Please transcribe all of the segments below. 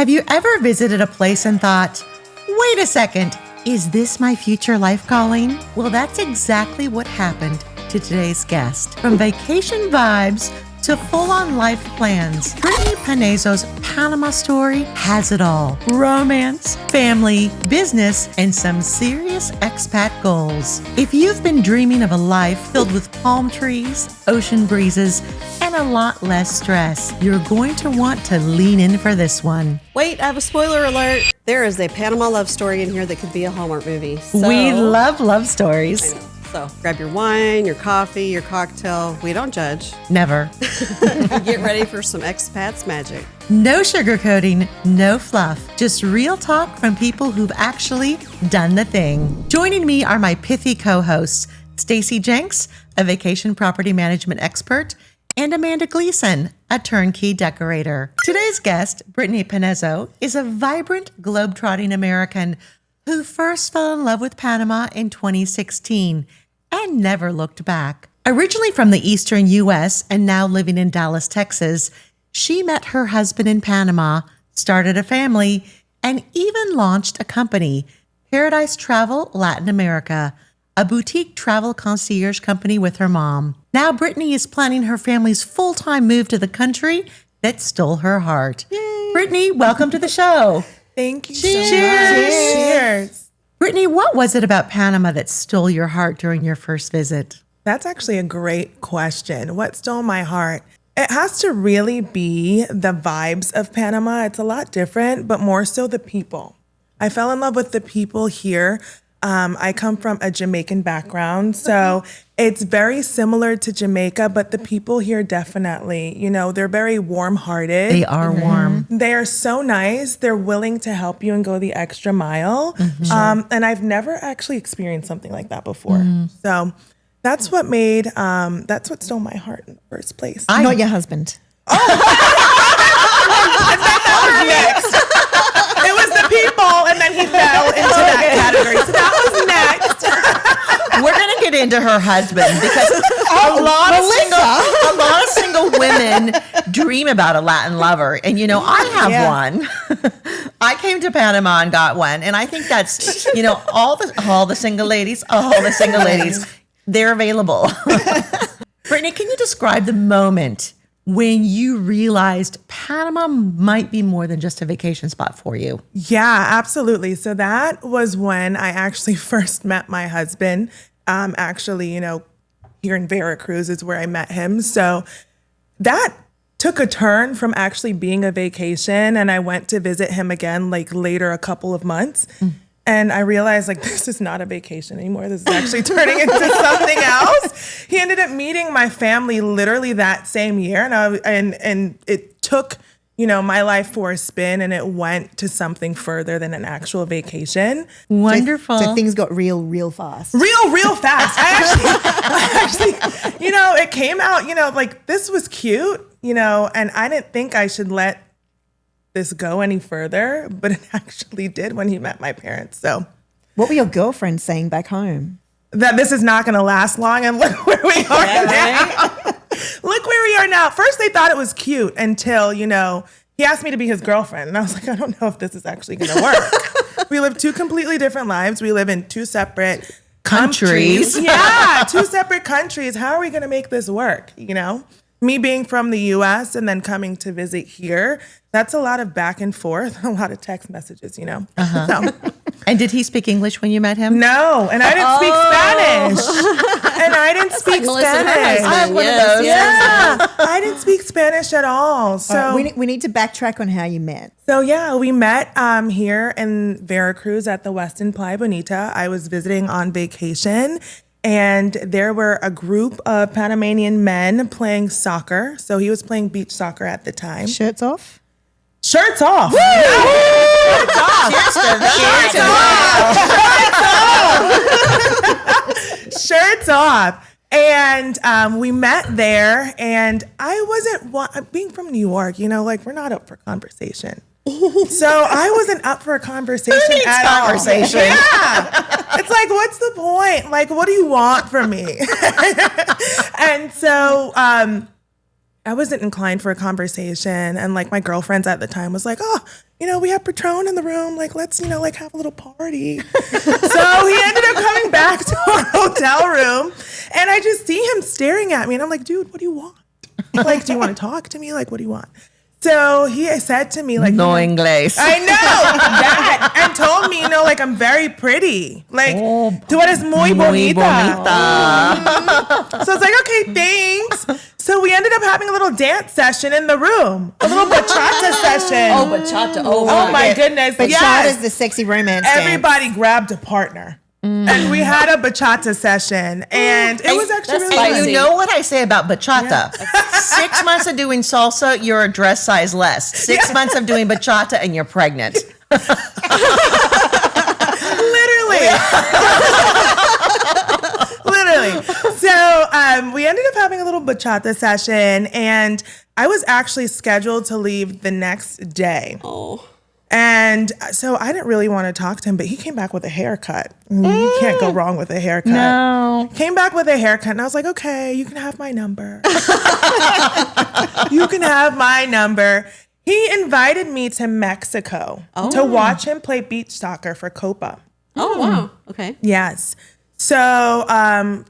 Have you ever visited a place and thought, wait a second, is this my future life calling? Well, that's exactly what happened to today's guest. From vacation vibes to full-on life plans, Brittani Panezo's Panama story has it all. Romance, family, business, and some serious expat goals. If you've been dreaming of a life filled with palm trees, ocean breezes, and a lot less stress, you're going to want to lean in for this one. Wait, I have a spoiler alert. There is a Panama love story in here that could be a Hallmark movie. We love love stories. I know. So grab your wine, your coffee, your cocktail. We don't judge. Never. Get ready for some expats magic. No sugarcoating, no fluff, just real talk from people who've actually done the thing. Joining me are my pithy co-hosts, Stacy Jenks, a vacation property management expert, and Amanda Gleason, a turnkey decorator. Today's guest, Brittani Panezo, is a vibrant, globe-trotting American who first fell in love with Panama in 2016 and never looked back. Originally from the eastern U.S. and now living in Dallas, Texas, she met her husband in Panama, started a family, and even launched a company, Paradise Travel Latin America, a boutique travel concierge company with her mom. Now Brittani is planning her family's full-time move to the country that stole her heart. Yay. Brittani, welcome to the show. Thank you Cheers. so much. Cheers. Brittani, what was it about Panama that stole your heart during your first visit? That's actually a great question. What stole my heart? It has to really be the vibes of Panama. It's a lot different, but more so the people. I fell in love with the people here. I come from a Jamaican background, so it's very similar to Jamaica, but the people here definitely, they're very warm-hearted. They are warm. They are so nice. They're willing to help you and go the extra mile. And I've never actually experienced something like that before. So that's what stole my heart in the first place. Not your husband. And then that was next. It was the people, and then he fell into that category. So that was next. We're going to get into her husband because a lot of single women dream about a Latin lover. And, I have one. I came to Panama and got one. And I think that's, all the single ladies, they're available. Brittani, can you describe the moment when you realized Panama might be more than just a vacation spot for you? Yeah, absolutely. So that was when I actually first met my husband. Here in Veracruz is where I met him. So that took a turn from actually being a vacation. And I went to visit him again, later a couple of months. And I realized this is not a vacation anymore. This is actually turning into something else. He ended up meeting my family literally that same year. And it took, my life for a spin, and it went to something further than an actual vacation. Wonderful. So things got real fast. Real fast. I actually, it came out, this was cute, and I didn't think I should let this go any further, but it actually did when he met my parents. So what were your girlfriends saying back home? That this is not going to last long, and look where we are now. Look where we are now. First, they thought it was cute until, he asked me to be his girlfriend. And I was like, I don't know if this is actually going to work. We live two completely different lives. We live in two separate countries. Yeah, two separate countries. How are we going to make this work, Me being from the U.S. and then coming to visit here, that's a lot of back and forth, a lot of text messages, So. And did he speak English when you met him? No, and I didn't speak Spanish. And I didn't speak Spanish. I have one of those. Yeah, I didn't speak Spanish at all. So we need to backtrack on how you met. So yeah, we met here in Veracruz at the Westin Playa Bonita. I was visiting on vacation, and there were a group of Panamanian men playing soccer. So he was playing beach soccer at the time. Shirts off? Shirts off. Woo! Shirts off. Shirts off. And we met there, and I wasn't, being from New York, we're not up for conversation. So I wasn't up for a conversation at all. Conversation. Yeah. It's what's the point? What do you want from me? And so I wasn't inclined for a conversation. And like my girlfriends at the time was like, oh, we have Patron in the room. Like, let's, like have a little party. So he ended up coming back to our hotel room and I just see him staring at me and I'm like, dude, what do you want? Like, do you want to talk to me? Like, what do you want? So he said to me, like, no English. I know that, and told me, like, I'm very pretty. Like, tú eres muy bonita. So I was like, okay, thanks. So we ended up having a little dance session in the room, a little bachata session. Oh, bachata. Oh my goodness. Bachata is the sexy romance Everybody grabbed a partner. And we had a bachata session, and it was actually really And fun. you know what I say about bachata? 6 months of doing salsa, you're a dress size less. 6 months of doing bachata, and you're pregnant. Literally. Literally. So we ended up having a little bachata session, and I was actually scheduled to leave the next day. Oh. And so I didn't really want to talk to him, but he came back with a haircut. You can't go wrong with a haircut. No. Came back with a haircut, and I was like, okay, you can have my number. You can have my number. He invited me to Mexico to watch him play beach soccer for Copa. Oh, wow. Okay. Yes. So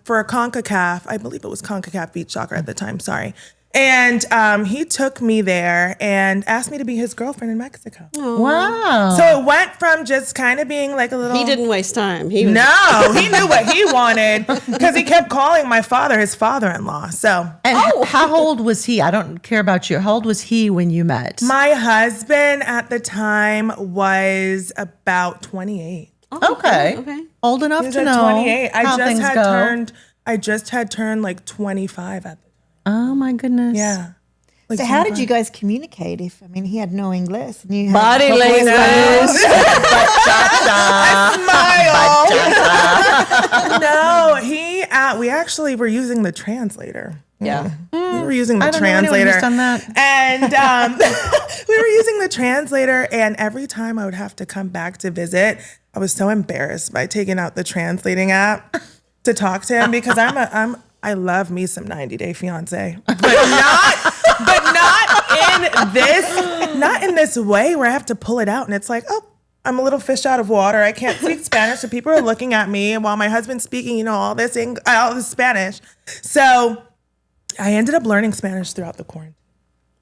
for CONCACAF, I believe it was CONCACAF beach soccer at the time, sorry. And he took me there and asked me to be his girlfriend in Mexico. Wow. So it went from just kind of being like a little... He didn't waste time. He was... No, he knew what he wanted because he kept calling my father his father-in-law. So And how old was he? I don't care about you. How old was he when you met? my husband at the time was about 28. Okay. Okay. Old enough He was to at know 28. how things go. I just had turned like 25 at the time. Oh my goodness. Yeah. Like So how did 25. you guys communicate if, he had no English? And you had Body language. Smile. No, we actually were using the translator. Yeah. We were using the I don't know anyone translator. who's done that. And we were using the translator, and every time I would have to come back to visit, I was so embarrassed by taking out the translating app to talk to him because I love me some 90 Day Fiance, but not in this way where I have to pull it out and it's like, oh, I'm a little fish out of water. I can't speak Spanish, so people are looking at me while my husband's speaking, all this Spanish. So I ended up learning Spanish throughout the quarantine.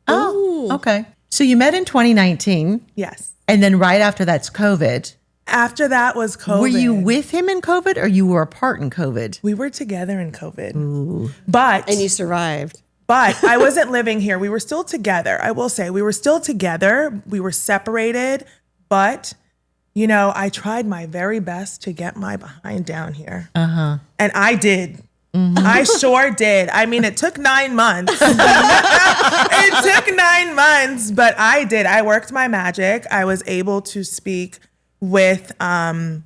Oh, okay. So you met in 2019, Yes. and then right after that's COVID. After that was COVID. Were you with him in COVID, or you were apart in COVID? We were together in COVID. But And you survived. But I wasn't living here. We were still together. I will say we were still together. We were separated, but I tried my very best to get my behind down here. And I did. I sure did. I mean, it took 9 months. It took 9 months, but I did. I worked my magic. I was able to speak with the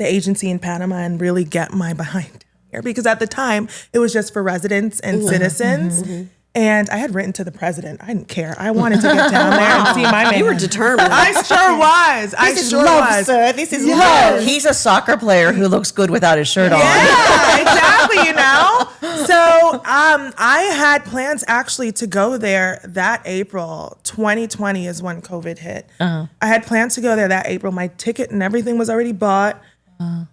agency in Panama and really get my behind here because at the time it was just for residents and citizens. And I had written to the president. I didn't care. I wanted to get down there and see my man. You were determined. I sure was. This is love, sir. This is love. He's a soccer player who looks good without his shirt on. Yeah, exactly, So I had plans actually to go there that April. 2020 is when COVID hit. I had plans to go there that April. My ticket and everything was already bought.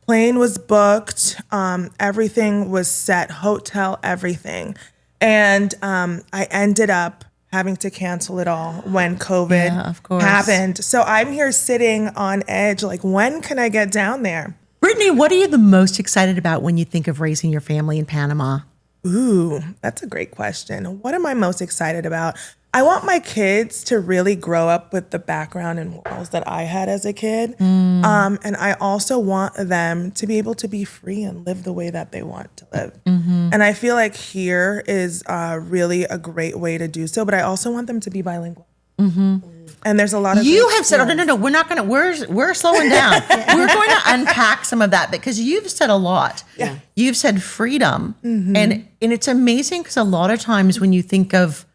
Plane was booked. Everything was set. Hotel, everything. And I ended up having to cancel it all when COVID happened. So I'm here sitting on edge, like, when can I get down there? Brittani, what are you the most excited about when you think of raising your family in Panama? Ooh, that's a great question. What am I most excited about? I want my kids to really grow up with the background and morals that I had as a kid. And I also want them to be able to be free and live the way that they want to live. And I feel like here is really a great way to do so, but I also want them to be bilingual. And there's a lot of You have said, oh, no, we're not going to, we're slowing down. We're going to unpack some of that because you've said a lot. Yeah. You've said freedom. And it's amazing because a lot of times when you think of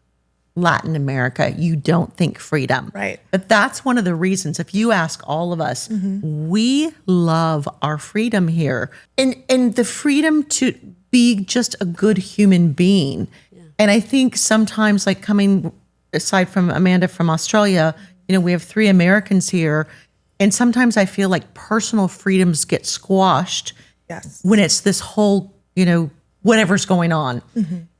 Latin America, you don't think freedom. Right. But that's one of the reasons. If you ask all of us, we love our freedom here. And the freedom to be just a good human being. And I think sometimes, like coming aside from Amanda from Australia, we have 3 Americans here. And sometimes I feel like personal freedoms get squashed Yes. when it's this whole, whatever's going on.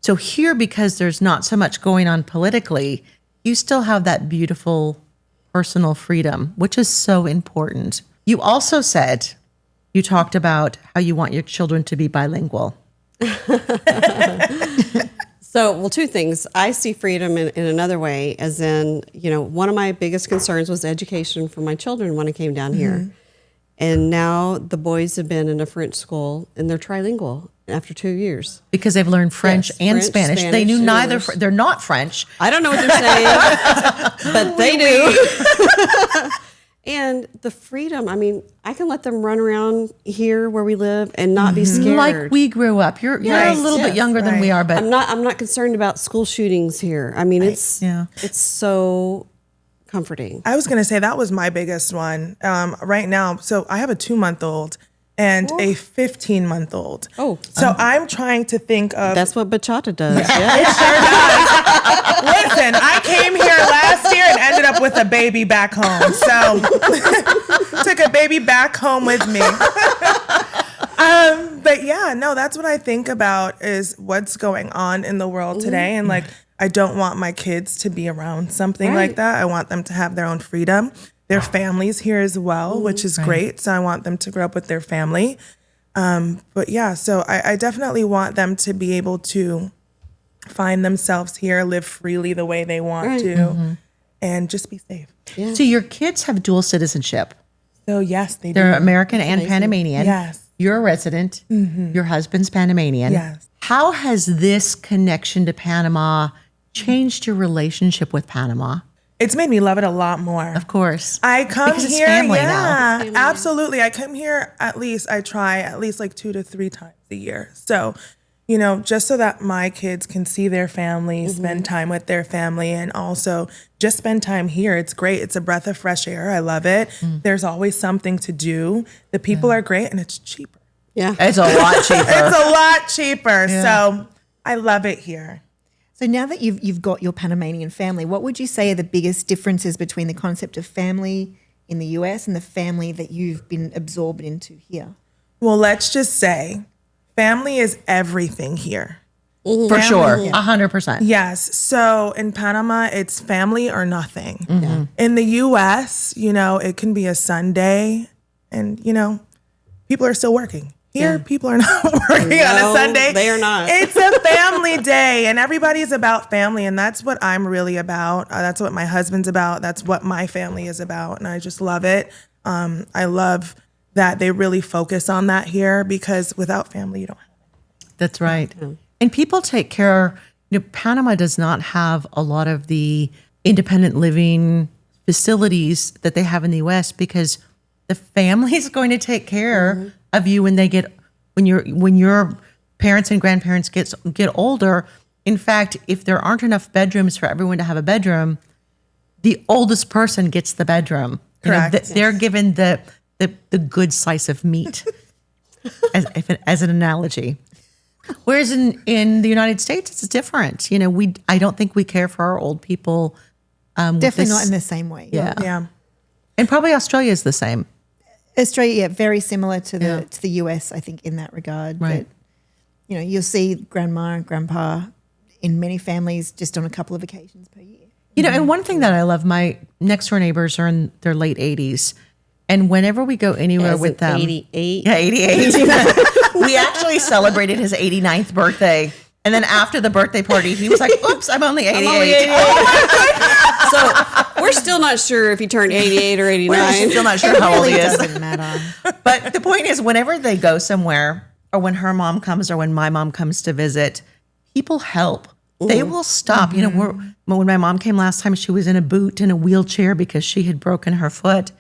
So here, because there's not so much going on politically, you still have that beautiful personal freedom, which is so important. You also said, you talked about how you want your children to be bilingual. So, well, 2 things. I see freedom in another way, as in, one of my biggest concerns was education for my children when I came down here. And now the boys have been in a French school and they're trilingual after 2 years. Because they've learned French and French, Spanish. They knew neither. They're not French. I don't know what they're saying, but they do. And the freedom, I can let them run around here where we live and not be scared. Like we grew up. You're a little bit younger than we are, but I'm not concerned about school shootings here. It's so comforting. I was going to say that was my biggest one right now. So I have a 2-month-old and a 15-month-old. Oh. So I'm trying to think of... That's what bachata does. Yeah. It sure does. Listen, I came here last year and ended up with a baby back home. So took a baby back home with me. But yeah, no, that's what I think about is what's going on in the world today. And like, I don't want my kids to be around something like that. I want them to have their own freedom. Their families here as well, which is great. So I want them to grow up with their family. But yeah, so I definitely want them to be able to find themselves here, live freely the way they want to, and just be safe. Yeah. So your kids have dual citizenship. So yes, they do. They're American and Panamanian. Yes. You're a resident. Your husband's Panamanian. Yes. How has this connection to Panama changed your relationship with Panama? It's made me love it a lot more. Of course. I come because here, it's family now. Absolutely. I come here I try at least like 2 to 3 times a year. So, just so that my kids can see their family, spend time with their family, and also just spend time here. It's great. It's a breath of fresh air. I love it. There's always something to do. The people are great and it's cheaper. Yeah. It's a lot cheaper. It's a lot cheaper. So I love it here. So now that you've got your Panamanian family, what would you say are the biggest differences between the concept of family in the US and the family that you've been absorbed into here? Well, let's just say family is everything here. For sure. 100%. Yes. So in Panama, it's family or nothing. In the US, it can be a Sunday and, people are still working. Here, people are not working on a Sunday. They are not. It's a family day, and everybody's about family, and that's what I'm really about. That's what my husband's about. That's what my family is about, and I just love it. I love that they really focus on that here because without family, you don't have it. That's right. And people take care. Panama does not have a lot of the independent living facilities that they have in the U.S. because the family is going to take care of you when your parents and grandparents get older. In fact, if there aren't enough bedrooms for everyone to have a bedroom, the oldest person gets the bedroom. Correct. They're given the good slice of meat, as an analogy. Whereas in the United States, it's different. I don't think we care for our old people. Definitely not in the same way. Yeah. And probably Australia is the same. Australia, very similar to the US, I think, in that regard. Right. But, you'll see grandma and grandpa in many families just on a couple of occasions per year. And one thing that I love, my next door neighbors are in their late 80s. And whenever we go anywhere with them. 88. Yeah, 88. We actually celebrated his 89th birthday. And then after the birthday party, he was like, oops, I'm only 88. So we're still not sure if he turned 88 or 89. We're still not sure how old he is. Doesn't matter. But the point is, whenever they go somewhere, or when her mom comes, or when my mom comes to visit, people help. They will stop. When my mom came last time, she was in a boot in a wheelchair because she had broken her foot.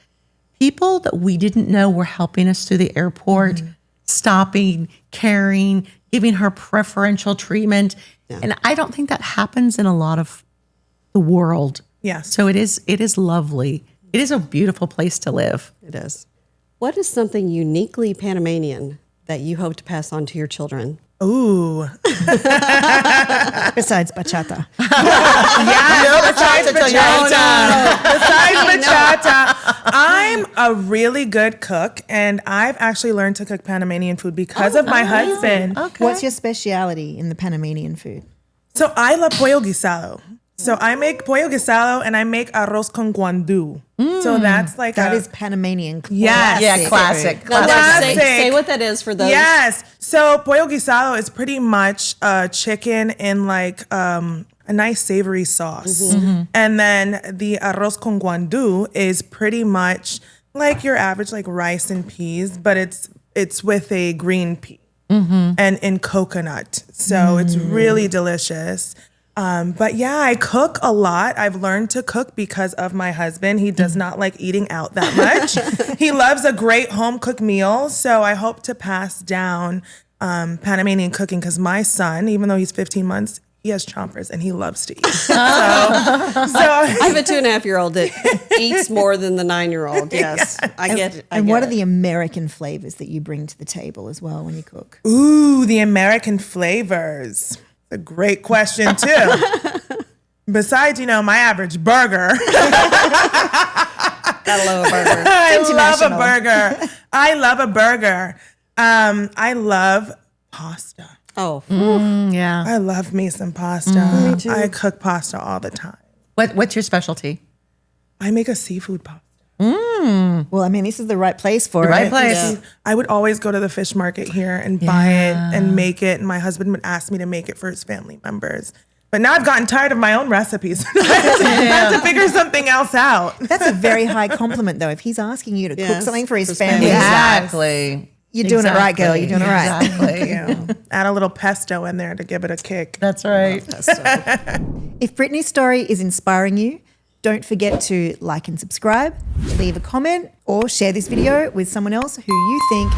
People that we didn't know were helping us through the airport, stopping, caring, giving her preferential treatment. Yeah. And I don't think that happens in a lot of the world. Yeah. So it is lovely. It is a beautiful place to live. It is. What is something uniquely Panamanian that you hope to pass on to your children? Ooh. Besides bachata. Besides bachata. I'm a really good cook, and I've actually learned to cook Panamanian food because of my husband. Okay. What's your speciality in the Panamanian food? So I love pollo guisado. So I make pollo guisado and I make arroz con guandú. So that's like That is Panamanian. Yes. Yeah, classic. Now, Classic. say what that is for those. Yes. So pollo guisado is pretty much chicken in like a nice savory sauce. And then the arroz con guandú is pretty much like your average like rice and peas, but it's with a green pea and in coconut. So it's really delicious. But yeah, I cook a lot. I've learned to cook because of my husband. He does not like eating out that much. He loves a great home cooked meal. So I hope to pass down Panamanian cooking because my son, even though he's 15 months, he has chompers and he loves to eat. So I have a 2.5-year-old that eats more than the 9-year-old. Yes, I get it. And what are the American flavors that you bring to the table as well when you cook? ooh, the American flavors. A great question too. Besides, my average burger. Gotta love a burger. I love a burger. I love a burger. I love pasta. Oh, Yeah. I love me some pasta. too. I cook pasta all the time. What's your specialty? I make a seafood pasta. Well, I mean, this is the right place for it. Right place. Yeah. I would always go to the fish market here and buy it and make it. And my husband would ask me to make it for his family members. But now I've gotten tired of my own recipes. I have to figure something else out. That's a very high compliment, though. If he's asking you to cook Yes, something for his for his family, family. Exactly. you're doing it right, girl. You're doing it right. Exactly. Add a little pesto in there to give it a kick. That's right. If Brittani's story is inspiring you, don't forget to like and subscribe, leave a comment, or share this video with someone else who you think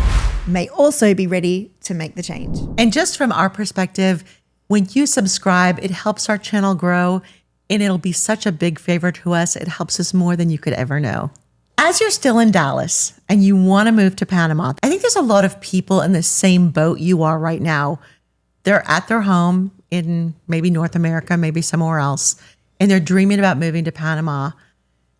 may also be ready to make the change. And just from our perspective, when you subscribe, it helps our channel grow and it'll be such a big favor to us. It helps us more than you could ever know. As you're still in Dallas and you want to move to Panama, I think there's a lot of people in the same boat you are right now. They're at their home in maybe North America, maybe somewhere else, and they're dreaming about moving to Panama.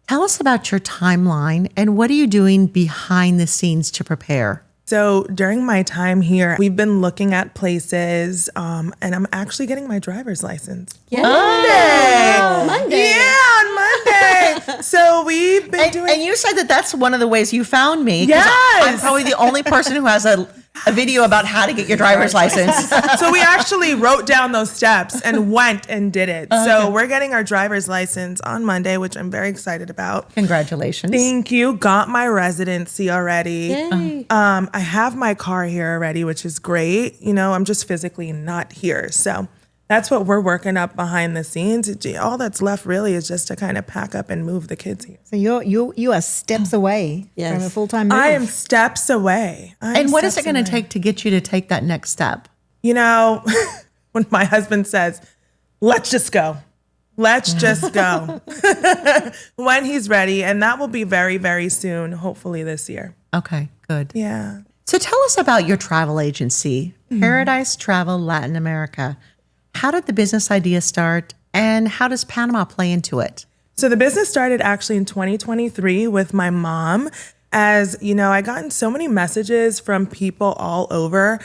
Tell us about your timeline and what are you doing behind the scenes to prepare? So during my time here, we've been looking at places, and I'm actually getting my driver's license. Monday. Yeah, on Monday. So we've been doing. And you said that that's one of the ways you found me. 'Cause Yes. I'm probably the only person who has a video about how to get your driver's license. So we actually wrote down those steps and went and did it. So we're getting our driver's license on Monday, which I'm very excited about. Congratulations. Thank you. Got my residency already. Yay. I have my car here already, which is great. I'm just physically not here. So that's what we're working up behind the scenes. All that's left really is just to kind of pack up and move the kids here. So you are steps away Yes. from a full-time move. I am steps away. And what is it going to take to get you to take that next step? When my husband says, let's just go. Let's just go. When he's ready. And that will be very, very soon, hopefully this year. Okay, good. Yeah. So tell us about your travel agency, Paradise Travel Latin America. How did the business idea start and how does Panama play into it? So the business started actually in 2023 with my mom. As I gotten so many messages from people all over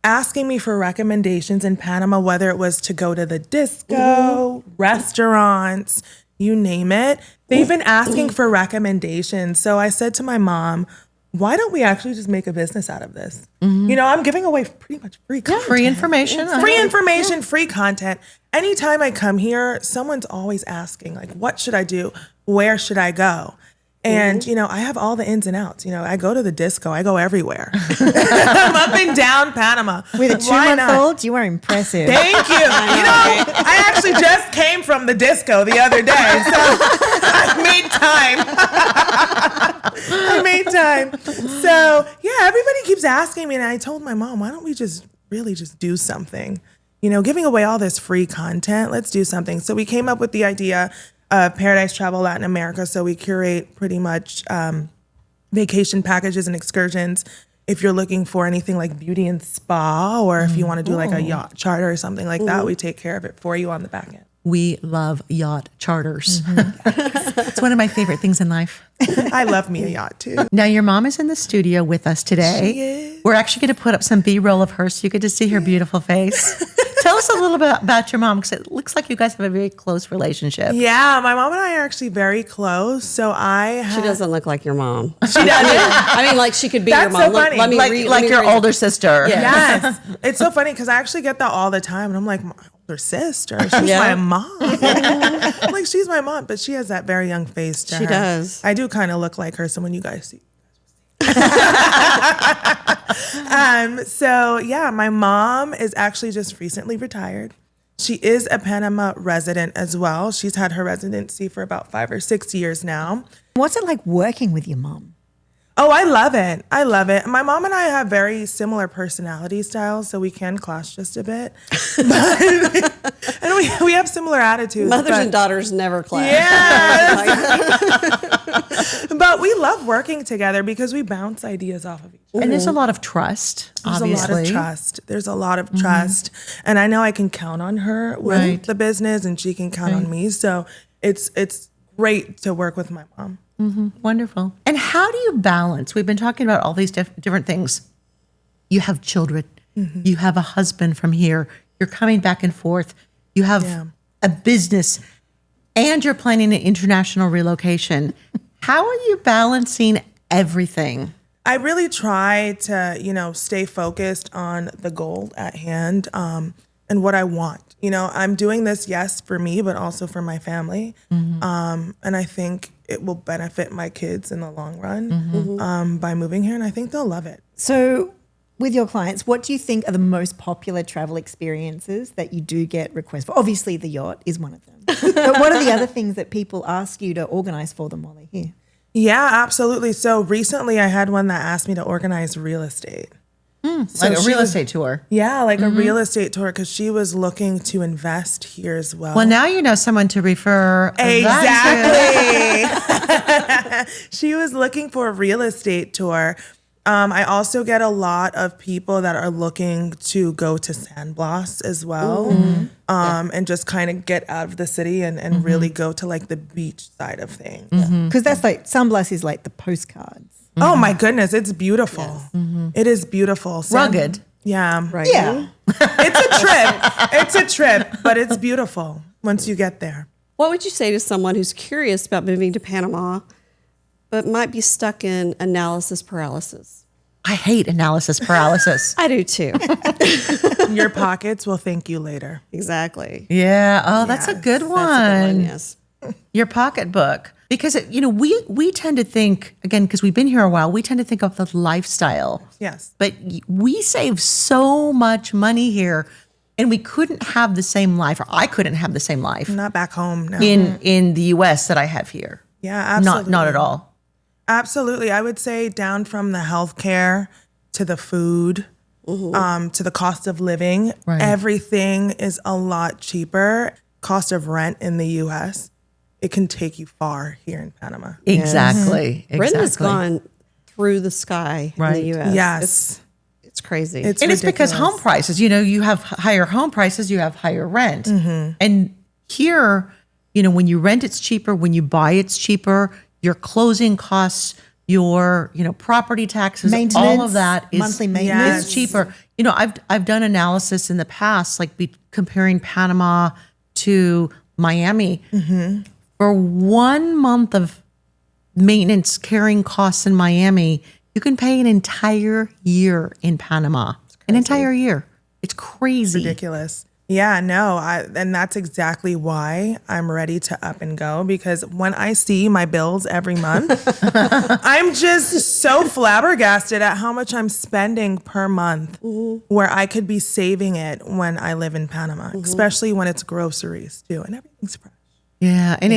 asking me for recommendations in Panama, whether it was to go to the disco, restaurants, you name it. They've been asking for recommendations. So I said to my mom, why don't we actually just make a business out of this? I'm giving away pretty much free content. Free information? Free information, free content. Anytime I come here, someone's always asking, like, what should I do? Where should I go? And, I have all the ins and outs. I go to the disco. I go everywhere. I'm up and down Panama. With a Why not? 2-month-old, you are impressive. Thank you. I actually just came from the disco the other day, so I made time. So yeah, everybody keeps asking me, and I told my mom, why don't we just really just do something? Giving away all this free content, let's do something. So we came up with the idea of Paradise Travel Latin America. So we curate pretty much vacation packages and excursions if you're looking for anything like beauty and spa, or if you want to do like a yacht charter or something like that, we take care of it for you on the back end. We love yacht charters. It's one of my favorite things in life. I love me a yacht too. Now, your mom is in the studio with us today. She is. We're actually going to put up some B-roll of her so you get to see her beautiful face. Tell us a little bit about your mom, because it looks like you guys have a very close relationship. Yeah, my mom and I are actually very close. So She doesn't look like your mom. She doesn't. I mean, like she could be your That's mom. so funny. Let me Like, read, like let me your read- older sister. Yeah. Yes. It's so funny because I actually get that all the time. And I'm like, my older sister, she's my mom. I'm like, she's my mom. But she has that very young face to her. She does. I do kind of look like her. So when you guys see. So yeah, my mom is actually just recently retired. She is a Panama resident as well. She's had her residency for about 5 or 6 years now. What's it like working with your mom? Oh, I love it. I love it. My mom and I have very similar personality styles, so we can clash just a bit. And we have similar attitudes. Mothers but- and daughters never clash. Yes. But we love working together because we bounce ideas off of each other. And there's a lot of trust, There's obviously. a lot of trust. There's a lot of trust. And I know I can count on her with Right. the business, and she can count on me. So it's great to work with my mom. Wonderful. And how do you balance? We've been talking about all these different things. You have children. You have a husband from here. You're coming back and forth. You have a business, and you're planning an international relocation. How are you balancing everything? I really try to, stay focused on the goal at hand, and what I want. I'm doing this, yes, for me, but also for my family. And I think it will benefit my kids in the long run by moving here, and I think they'll love it. So, with your clients, what do you think are the most popular travel experiences that you do get requests for? Obviously, the yacht is one of them. But what are the other things that people ask you to organize for them while they're here? Yeah, absolutely. So recently I had one that asked me to organize real estate. Like a real estate tour. Yeah, like a real estate tour, because she was looking to invest here as well. Well, now you know someone to refer. Exactly. She was looking for a real estate tour. I also get a lot of people that are looking to go to San Blas as well, and just kind of get out of the city and really go to like the beach side of things. Because that's like, San Blas is like the postcards. Oh my goodness, it's beautiful. It is beautiful. Rugged. Yeah. Right. Yeah. It's a trip. It's a trip, but it's beautiful once you get there. What would you say to someone who's curious about moving to Panama, but might be stuck in analysis paralysis? I hate analysis paralysis. I do too. Your pockets will thank you later. Exactly. Yeah. Oh, that's a Yes, good That's a one. good one, yes. Your pocketbook. Because, we tend to think, again, because we've been here a while, we tend to think of the lifestyle. Yes. But we save so much money here, and we couldn't have the same life, or I couldn't have the same life Not back home now. in the U.S. that I have here. Yeah, absolutely. Not at all. Absolutely. I would say down from the healthcare to the food, to the cost of living, Right. everything is a lot cheaper. Cost of rent in the U.S., it can take you far here in Panama. Exactly. Rent has Exactly. gone through the sky in Right. the U.S. Yes. It's crazy. It's And it's because ridiculous. home prices, you have higher home prices, you have higher rent. And here, when you rent, it's cheaper. When you buy, it's cheaper. Your closing costs, your, property taxes, all Maintenance, of that is monthly maintenance. is cheaper. I've done analysis in the past, like comparing Panama to Miami. For 1 month of maintenance carrying costs in Miami, you can pay an entire year in Panama. An entire year. It's crazy. Ridiculous. Yeah, no, and that's exactly why I'm ready to up and go, because when I see my bills every month, I'm just so flabbergasted at how much I'm spending per month, where I could be saving it when I live in Panama, especially when it's groceries too, and everything's fresh. Yeah, and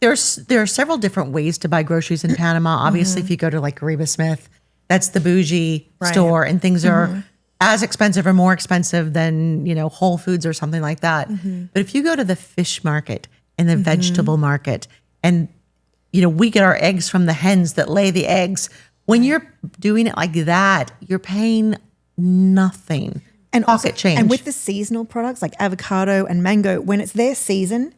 there are several different ways to buy groceries in Panama. Obviously, if you go to like Reba Smith, that's the bougie store, and things are as expensive or more expensive than Whole Foods or something like that. But if you go to the fish market and the vegetable market, and we get our eggs from the hens that lay the eggs, When you're doing it like that, you're paying nothing. And Pocket also, change. and with the seasonal products like avocado and mango, when it's their season,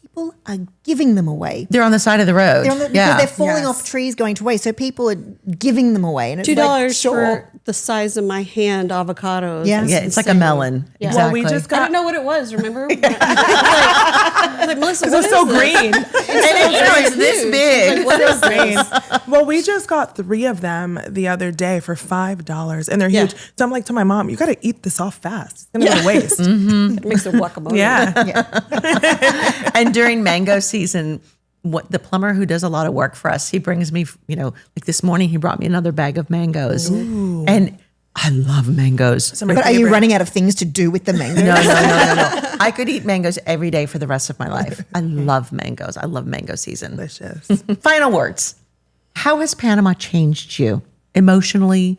people are giving them away. They're on the side of the road. Because they're falling off trees going to waste. So people are giving them away. And it's $2 like, for the size of my hand avocados. Yeah. Yeah, it's like a melon. Yeah. Exactly. Well, we just I got. didn't know what it was, remember? I was like, Melissa, what It's is so this? green. it's this big. What is this? Well, we just got 3 of them the other day for $5, and they're Yeah. huge. So I'm like to my mom, "You got to eat this all fast. It's gonna go to waste." It makes a guacamole. Yeah. And during mango season, what the plumber who does a lot of work for us, he brings me, like this morning, he brought me another bag of mangoes. And I love mangoes. My but are you favorite. running out of things to do with the mango? No. I could eat mangoes every day for the rest of my life. I love mangoes. I love mango season. Delicious. Final words. How has Panama changed you emotionally,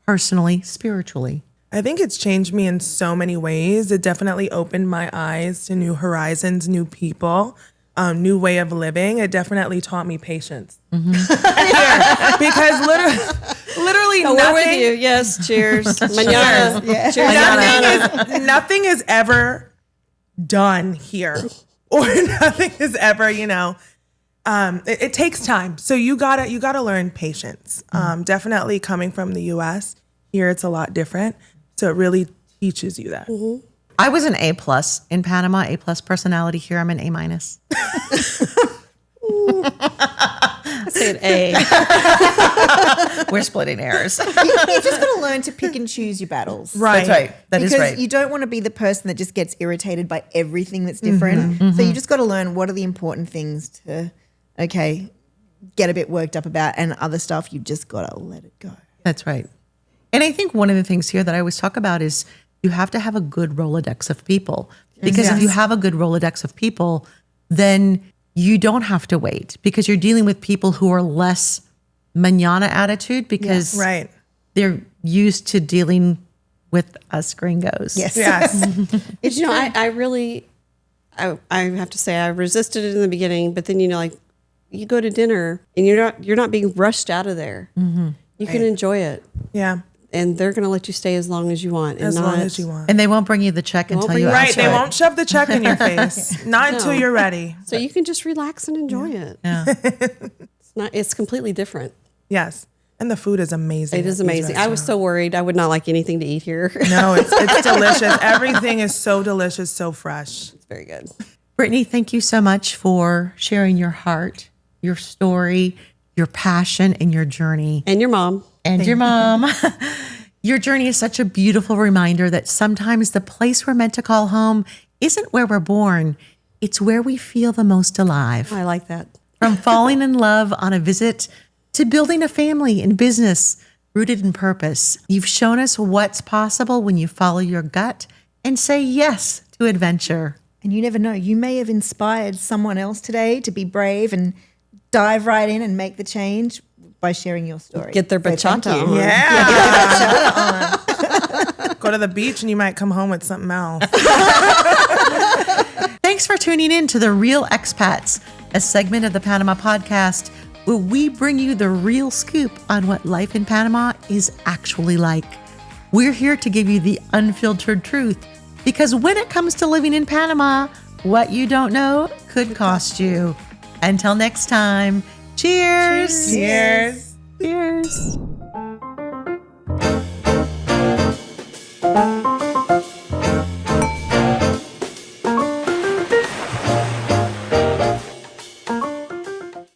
personally, spiritually? I think it's changed me in so many ways. It definitely opened my eyes to new horizons, new people, new way of living. It definitely taught me patience. Because literally Oh, we're with you. nothing, Yes. Cheers. Mañana. Yeah. Cheers. nothing is ever done here, or nothing is ever, it takes time. So you gotta learn patience. Definitely coming from the US, here it's a lot different. So it really teaches you that. I was an A+ in Panama, A+ personality. Here I'm an A-. I say an A. We're splitting hairs. You just got to learn to pick and choose your battles. Right. That's right. That is Because right. you don't want to be the person that just gets irritated by everything that's different. So you just got to learn what are the important things to, get a bit worked up about, and other stuff you just got to let it go. That's right. And I think one of the things here that I always talk about is you have to have a good Rolodex of people. Because if you have a good Rolodex of people, then you don't have to wait, because you're dealing with people who are less mañana attitude, because Right. they're used to dealing with us gringos. Yes. Yes. I have to say I resisted it in the beginning, but then you go to dinner and you're not being rushed out of there. You can enjoy it, Yeah. and they're going to let you stay as long as you want, As long as you want. And they won't bring you the check until bring you you- ask Right. for They it. won't shove the check in your face. Not until you're ready. So you can just relax and enjoy it. Yeah. It's completely different. Yes. And the food is amazing. It is at these amazing. I was restaurants. so worried I would not like anything to eat here. No, it's delicious. Everything is so delicious, so fresh. It's very good. Brittani, thank you so much for sharing your heart, your story, your passion, and your journey. And your mom. And your mom. Your journey is such a beautiful reminder that sometimes the place we're meant to call home isn't where we're born, it's where we feel the most alive. I like that. From falling in love on a visit to building a family and business rooted in purpose, you've shown us what's possible when you follow your gut and say yes to adventure. And you never know, you may have inspired someone else today to be brave and dive right in and make the change by sharing your story. Get their So thank bachata you. on. Yeah. Go to the beach and you might come home with something else. Thanks for tuning in to The Real Expats, a segment of the Panama podcast where we bring you the real scoop on what life in Panama is actually like. We're here to give you the unfiltered truth, because when it comes to living in Panama, what you don't know could cost you. Until next time, cheers. Cheers. Cheers.